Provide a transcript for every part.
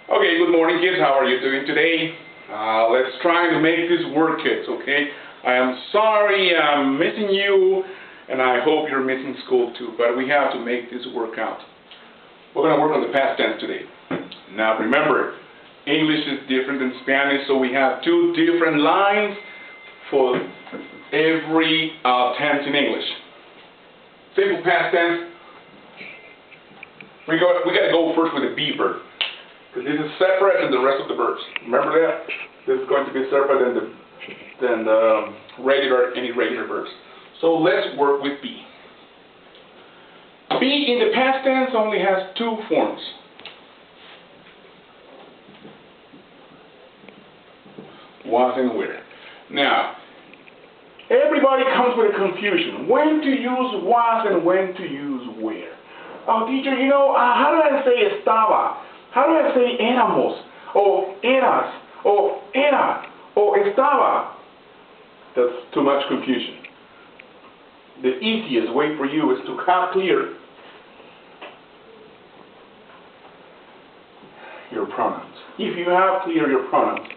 Okay, good morning, kids. How are you doing today? Let's try to make this work, kids, okay? I am sorry I'm missing you, and I hope you're missing school too, but we have to make this work out. We're going to work on the past tense today. Now remember, English is different than Spanish, so we have two different lines for every tense in English. Simple past tense. We got to go first with the be verb, because this is separate than the rest of the verbs. Remember that? This is going to be separate than any regular verbs. So let's work with be. Be in the past tense only has two forms. Was and where. Now, everybody comes with a confusion. When to use was and when to use where. Oh, teacher, how do I say estaba? How do I say éramos? Or eras? Or era? Or estaba? That's too much confusion. The easiest way for you is to have clear your pronouns. If you have clear your pronouns,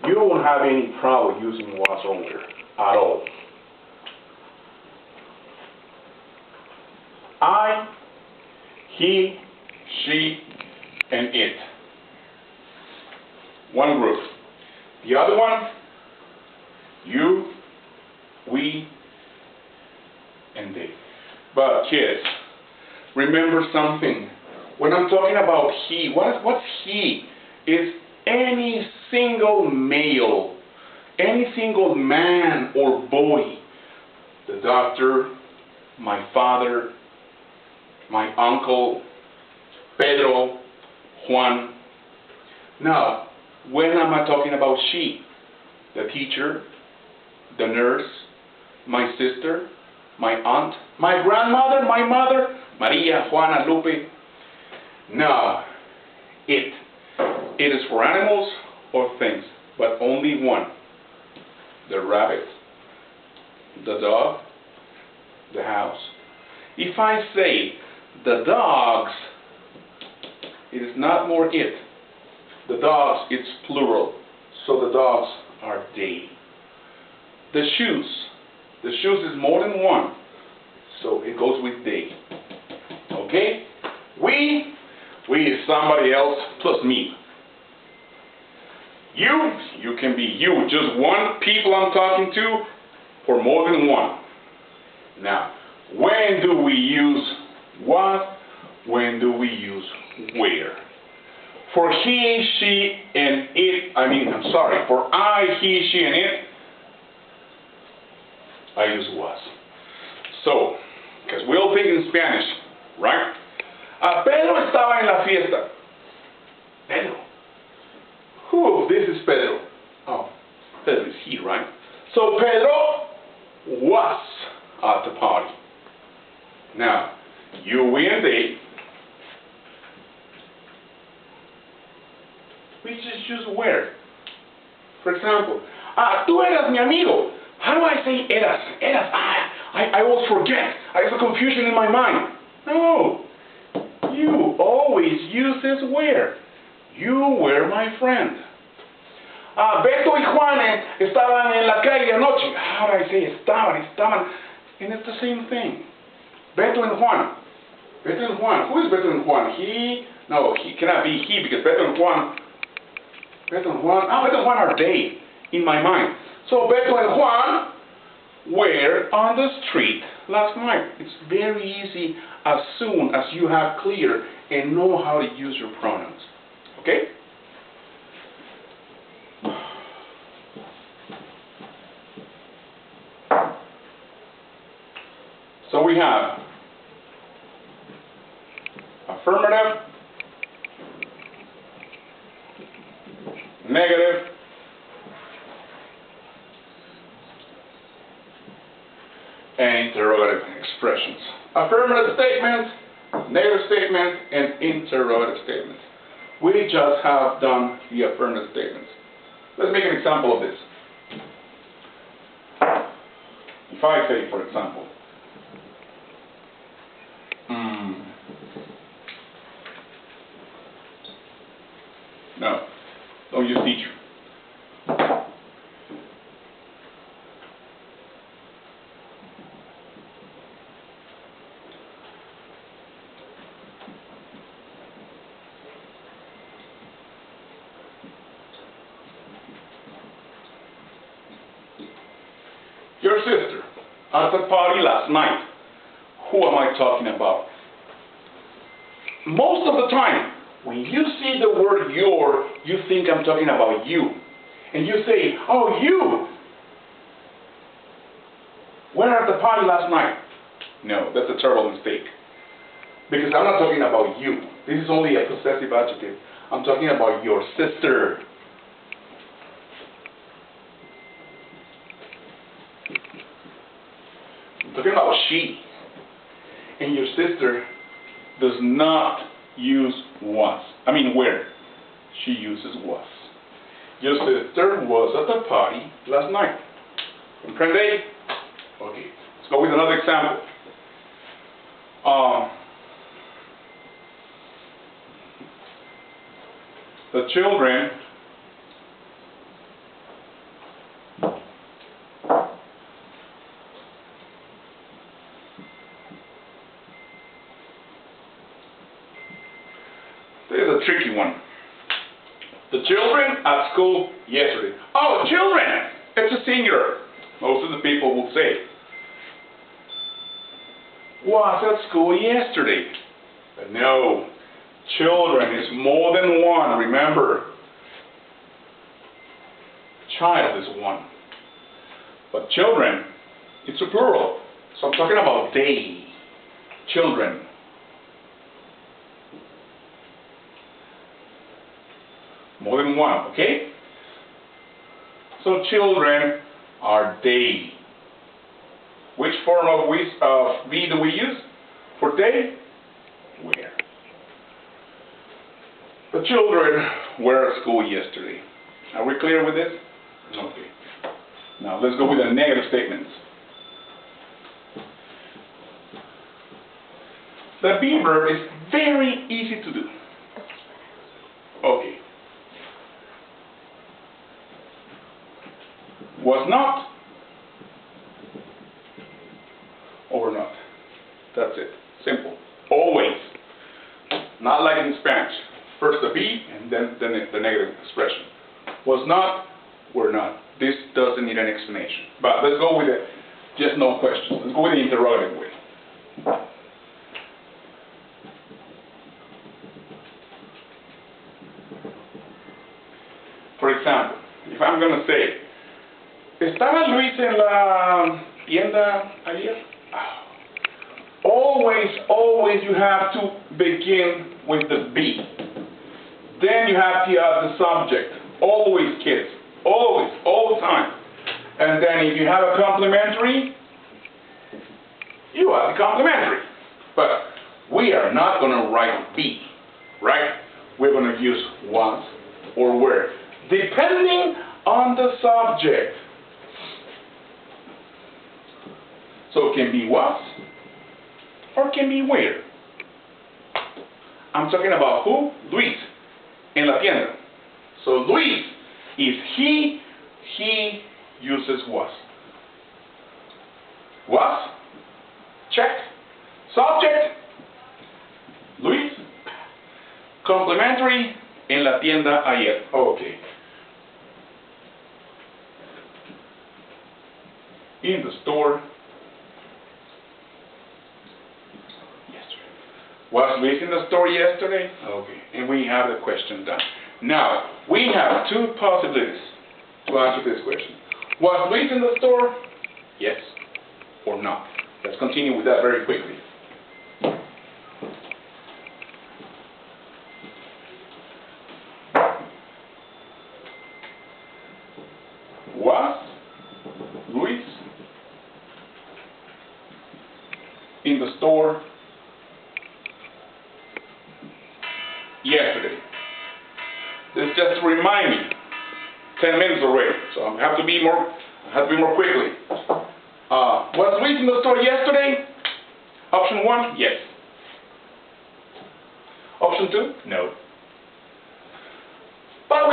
you won't have any problem using was or where at all. I, he, she, and it. One group. The other one, you, we, and they. But kids, remember something. When I'm talking about he, what's he? It's any single male, any single man or boy. The doctor, my father, my uncle, Pedro, Juan. Now, when am I talking about she? The teacher, the nurse, my sister, my aunt, my grandmother, my mother, Maria, Juana, Lupe. Now, it. It is for animals or things, but only one. The rabbit, the dog, the house. If I say the dogs, it is not more it. The dogs, it's plural, so the dogs are they. The shoes is more than one, so it goes with they. Okay? We is somebody else plus me. You can be you, just one people I'm talking to, or more than one. Now, when do we use what? When do we use where? For he, she, and it, for I, he, she, and it, I use was. So, because we all think in Spanish, right? Pedro estaba en la fiesta. Pedro. Who? This is Pedro. Oh, Pedro is he, right? So Pedro was at the party. Now, you, we, and they. We just use where. For example, tú eras mi amigo. How do I say eras? Eras. I always forget. I have a confusion in my mind. No. You always use this where. You were my friend. Beto y Juan estaban en la calle anoche. How do I say estaban? And it's the same thing. Beto and Juan. Beto and Juan. Who is Beto and Juan? He cannot be he because Beto and Juan are they in my mind. So Beto and Juan were on the street last night. It's very easy as soon as you have clear and know how to use your pronouns. Okay? So we have affirmative, negative, and interrogative expressions. Affirmative statements, negative statements, and interrogative statements. We just have done the affirmative statements. Let's make an example of this. If I say, for example, No. Don't use teacher. Your sister at the party last night. Who am I talking about? Most of the time, when you see the word your, you think I'm talking about you. And you say, oh, you were at the party last night. No, that's a terrible mistake. Because I'm not talking about you. This is only a possessive adjective. I'm talking about your sister. I'm talking about she. And your sister does not use was. I mean where. She uses was. Your sister was at the party last night. Comprende? Okay. Let's go with another example. The children This is a tricky one. The children at school yesterday. Oh, children! It's a singular. Most of the people will say. Was at school yesterday. But no. Children is more than one, remember. Child is one. But children, it's a plural. So I'm talking about they. Children. More than one, okay? So children are they. Which form of be do we use for they? Where. The children were at school yesterday. Are we clear with this? Okay. Now let's go with the negative statements. The be verb is very easy to do. Okay. Was not or not. That's it. Simple. Always. Not like in Spanish. First the be and then the negative expression. Was not, were not. This doesn't need an explanation. But let's go with it. Just no questions. Let's go with the interrogative way. For example, if I'm going to say, ¿estaba Luis en la tienda ayer? Always you have to begin with the be. Then you have to add the subject. Always, kids. Always, all the time. And then if you have a complementary, you add the complementary. But we are not going to write be, right? We're going to use was or were, depending on the subject. So it can be was or it can be where. I'm talking about who? Luis. En la tienda. So Luis is he uses was. Was, check. Subject, Luis. Complementary, en la tienda ayer. Okay. In the store yesterday. Was Luis in the store yesterday? Okay. And we have the question done. Now, we have two possibilities to answer this question. Was Luis in the store? Yes or no. Let's continue with that very quickly. Was Luis in the store yesterday? This is just to remind me. 10 minutes already, so I have to be more quickly. Was Luis in the store yesterday? Option 1, yes. Option 2, no.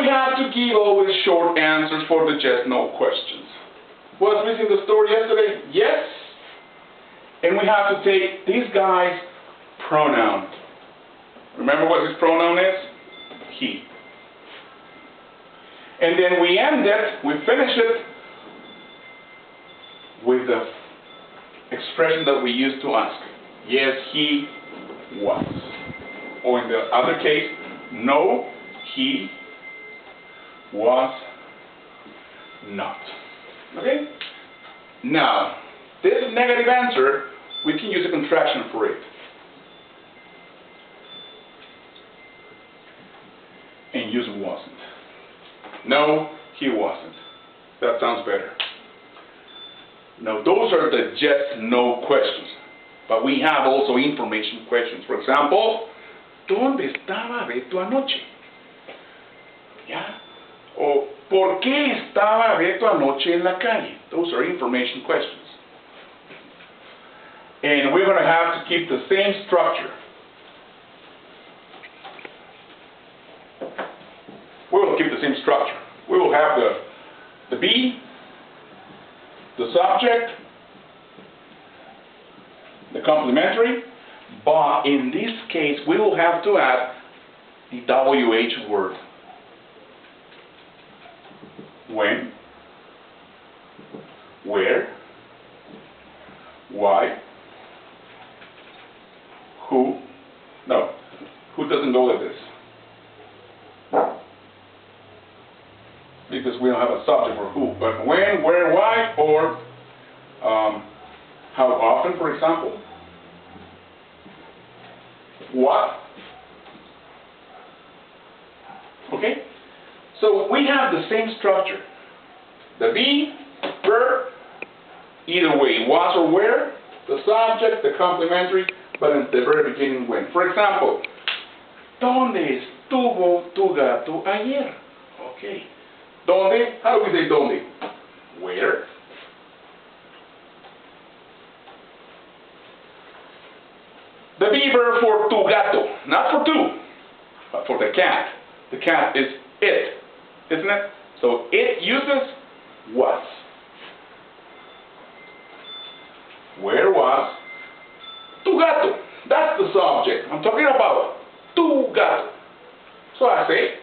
we have to give always short answers for the yes/no questions. Was missing the story yesterday? Yes. And we have to take this guy's pronoun. Remember what his pronoun is? He. And then we finish it with the expression that we used to ask. Yes, he was. Or in the other case, no, he was not. Okay? Now, this negative answer, we can use a contraction for it. And use wasn't. No, he wasn't. That sounds better. Now, those are the yes/no questions. But we have also information questions. For example, ¿dónde estaba Beto anoche? ¿Ya? O ¿por qué estaba Beto anoche en la calle? Those are information questions. And we're going to have to keep the same structure. We will keep the same structure. We will have the be, the subject, the complementary, but in this case we will have to add the WH word. When, where, why, who. No, who doesn't go with this? Because we don't have a subject for who. But when, where, why, or how often, for example. What? Okay? So we have the same structure. The be, verb, either way, was or where, the subject, the complementary, but in the very beginning when. For example, ¿dónde estuvo tu gato ayer? Okay. ¿Dónde? How do we say dónde? Where? The be verb for tu gato, not for tu, but for the cat. The cat is it, isn't it? So it uses was. Where was tu gato? That's the subject. I'm talking about tu gato. So I say,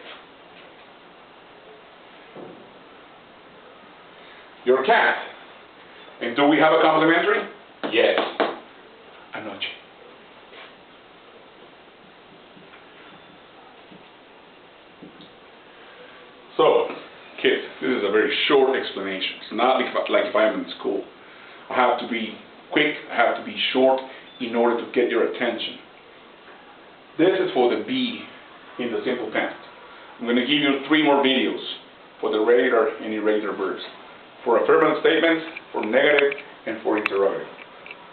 your cat. And do we have a complementary? Yes. Anoche. So, kids, this is a very short explanation. It's not like if I'm in school. I have to be quick, I have to be short in order to get your attention. This is for the be in the simple past. I'm going to give you 3 more videos for the regular and irregular verbs. For affirmative statements, for negative, and for interrogative.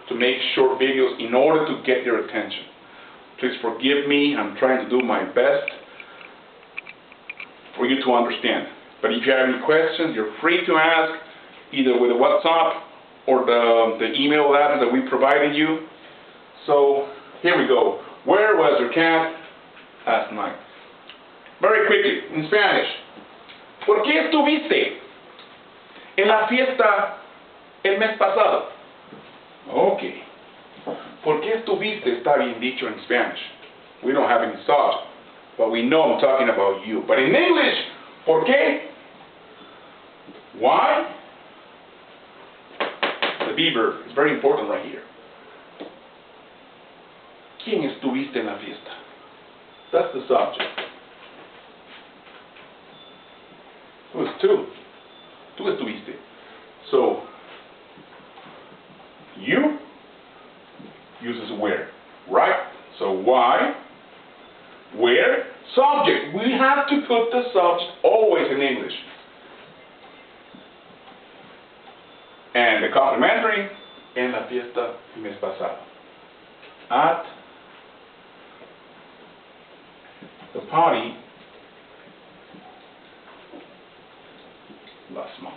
To make short videos in order to get your attention. Please forgive me, I'm trying to do my best for you to understand. But if you have any questions, you're free to ask, either with the WhatsApp or the email address that we provided you. So, here we go. Where was your cat last night? Very quickly, in Spanish. ¿Por qué estuviste en la fiesta el mes pasado? Okay. ¿Por qué estuviste? Está bien dicho in Spanish. We don't have any subject, but we know I'm talking about you. But in English, ¿por qué? Why? The be verb is very important right here. ¿Quién estuviste en la fiesta? That's the subject. It was tú. Tú estuviste. So, you uses where, right? So why, where, subject. We have to put the subject always in English. And the complementary, en la fiesta el mes pasado. At the party last month.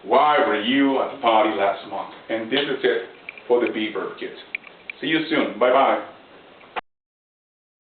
Why were you at the party last month? And this is it for the be verb, kids. See you soon. Bye-bye.